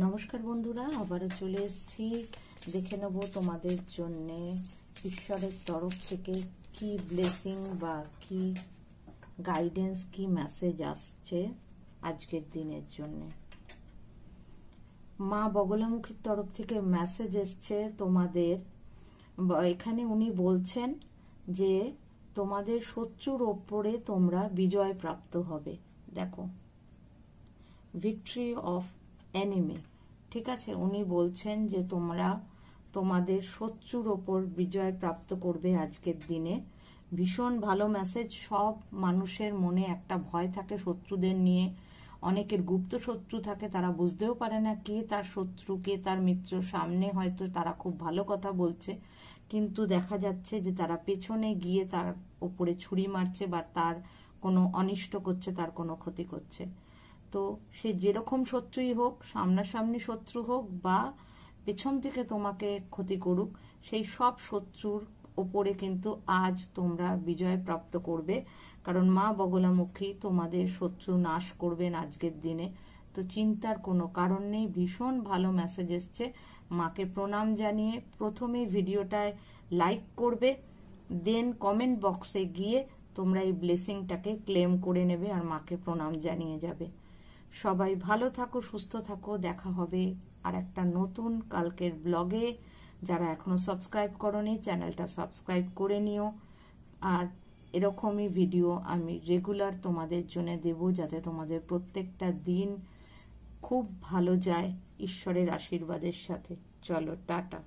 নমস্কার বন্ধুরা, আবারও চলে এসেছি। দেখে নেব তোমাদের জন্য ঈশ্বরের তরফ থেকে কি ব্লেসিং বা কি গাইডেন্স, কি মেসেজ আসছে আজকের দিনের জন্য। মা বগলামুখীর তরফ থেকে মেসেজ এসছে তোমাদের। এখানে উনি বলছেন যে তোমাদের শত্রুর ওপরে তোমরা বিজয় প্রাপ্ত হবে। দেখো, ভিক্টরি অফ এনিমি, ঠিক আছে। উনি বলছেন যে তোমরা তোমাদের শত্রুর ওপর বিজয় প্রাপ্ত করবে আজকের দিনে। ভীষণ ভালো মেসেজ। সব মানুষের মনে একটা ভয় থাকে শত্রুদের নিয়ে। অনেকের গুপ্ত শত্রু থাকে, তারা বুঝতেও পারে না কে তার শত্রু কে তার মিত্র। সামনে হয়তো তারা খুব ভালো কথা বলছে, কিন্তু দেখা যাচ্ছে যে তারা পেছনে গিয়ে তার ওপরে ছুরি মারছে বা তার কোনো অনিষ্ট করছে, তার কোনো ক্ষতি করছে। তো সে যেরকম শত্রুই হোক, সামনাসামনি শত্রু হোক বা পেছন থেকে তোমাকে ক্ষতি করুক, সেই সব শত্রুর ওপরে কিন্তু আজ তোমরা বিজয় প্রাপ্ত করবে। কারণ মা বগলামুখী তোমাদের শত্রু নাশ করবেন আজকের দিনে। তো চিন্তার কোনো কারণ নেই। ভীষণ ভালো মেসেজ এসছে। মাকে প্রণাম জানিয়ে প্রথমে ভিডিওটায় লাইক করবে, দেন কমেন্ট বক্সে গিয়ে তোমরা এই ব্লেসিংটাকে ক্লেম করে নেবে আর মাকে প্রণাম জানিয়ে যাবে। সবাই ভালো থাকো, সুস্থ থাকো। দেখা হবে আর একটা নতুন কালকের ব্লগে। যারা এখনো সাবস্ক্রাইব করোনি, চ্যানেলটা সাবস্ক্রাইব করে নিও। আর এরকমই ভিডিও আমি রেগুলার তোমাদের জন্য দেব, যাতে তোমাদের প্রত্যেকটা দিন খুব ভালো যায় ঈশ্বরের আশীর্বাদের সাথে। চলো, টাটা।